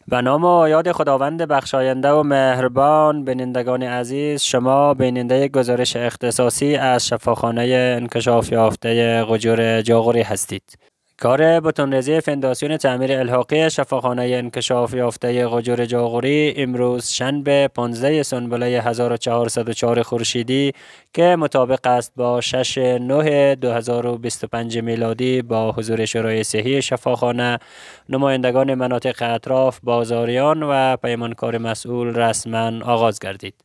به نام و آیاد خداوند بخشاینده و مهربان. بینندگان عزیز، شما بیننده گزارش اختصاصی از شفاخانه انکشاف یافته قجور جاغوری هستید. کار بتون‌ریزی فونداسیون تعمیر الحاقی شفاخانه انکشاف یافته قجور جاغوری امروز شنبه 15 سنبله 1404 خورشیدی که مطابق است با 6/9/2025 میلادی با حضور شورای صحی شفاخانه، نمایندگان مناطق اطراف، بازاریان و پیمانکار مسئول رسما آغاز گردید.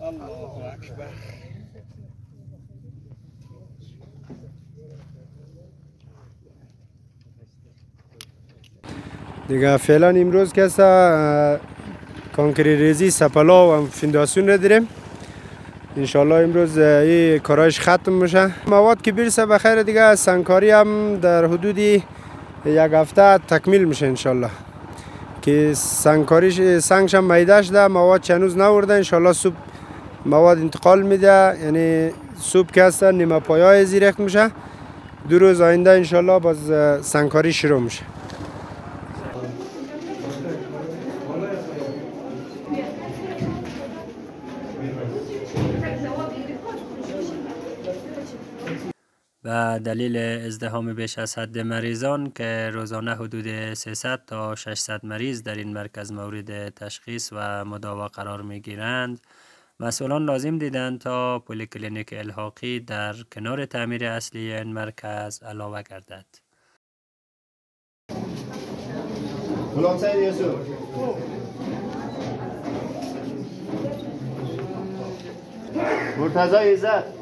الله اکبر. دیگه فعلا امروز که کانکری ریزی سپلا و فونداسیون را داریم. انشالله امروز این کارایش ختم میشه. مواد که برسه بخیر دیگه سنگکاری هم در حدود یک هفته تکمیل میشه انشالله. که سنگش هم میده شده، مواد چنوز نورده. انشالله صبح مواد انتقال میده، یعنی صبح که هست نیمه پایای زیرخت میشه. 2 روز آینده انشالله باز سنگکاری شروع میشه. به دلیل ازدحام بیش از حد مریضان که روزانه حدود 300 تا 600 مریض در این مرکز مورد تشخیص و مداوا قرار می گیرند، مسئولان لازم دیدند تا پلیکلینیک الحاقی در کنار تعمیر اصلی این مرکز علاوه گردد. مرتضی عزت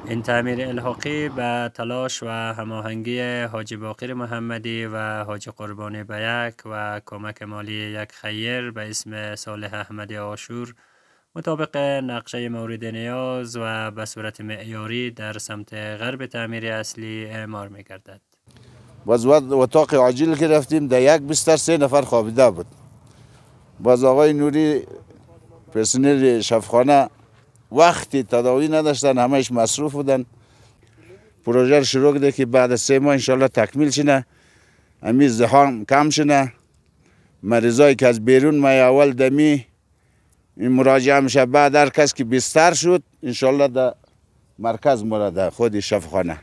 این تعمیر الحاقی به تلاش و هماهنگی حاجی باقر محمدی و حاجی قربانی بیک و کمک مالی یک خیر به اسم صالح احمدی عاشور مطابق نقشه مورد نیاز و به صورت معیاری در سمت غرب تعمیر اصلی اعمار می گردد. باز اتاق عاجل که رفتیم در یک بستر 3 نفر خوابیده بود. باز آقای نوری پرسنل شفاخانه وقتی تداوی نداشتن، همهش مصروف بودن. پروژه رو شروع کرده که بعد 3 ماه انشالله تکمیل شنه، امی زحام کم شنه. مریضایی که از بیرون می اول دمی این مراجعه میشه، بعد هر کس که بستر شد انشالله در مرکز مرده خود شفاخانه.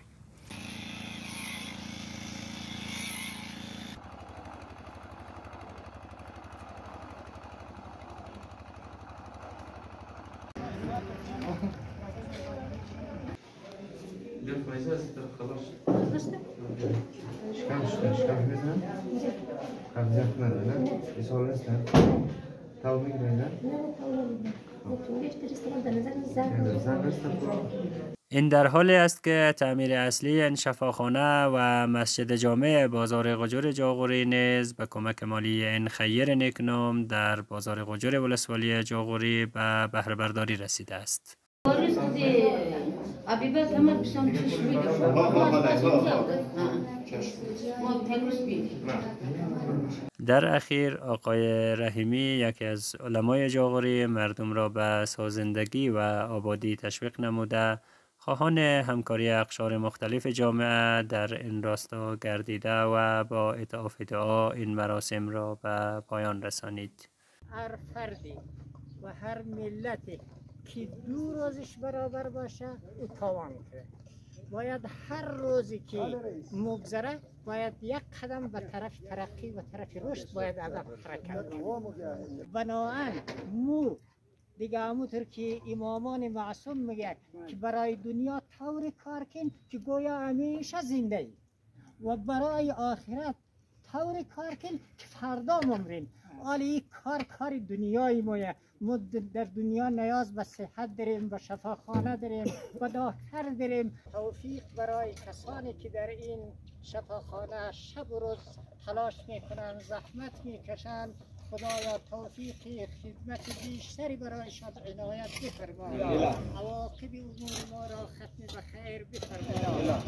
این در حالی است که تعمیر اصلی این شفاخانه و مسجد جامع بازار قجور جاغوری نیز به کمک مالی این خیر نیکنام در بازار قجور ولسوالی جاغوری به بهره برداری رسیده است. در اخیر آقای رحیمی، یکی از علمای جاغوری، مردم را به سازندگی و آبادی تشویق نموده خواهان همکاری اقشار مختلف جامعه در این راستا گردیده و با اطاعت دعا این مراسم را به پایان رسانید. هر فردی و هر ملتی که 2 روزش برابر باشه او تاوان کنه. باید هر روزی که مگذره باید یک قدم به طرف ترقی و طرف رشد باید عقب حرکت کنه. بنابراین مو دیگه همونطور که امامان معصوم میگه که برای دنیا طور کار کن که گویا همیشه زنده ای و برای آخرت طور کار کن که فردا ممرین. حالی کار دنیای مایه. ما در دنیا نیاز به صحت داریم، به شفاخانه داریم، به دکتر داریم. توفیق برای کسانی که در این شفاخانه شب و روز تلاش میکنن، زحمت میکشن. خدایا توفیق خدمت بیشتری برایشان عنایت بفرما. عواقب امور ما را ختم به خیر بفرما.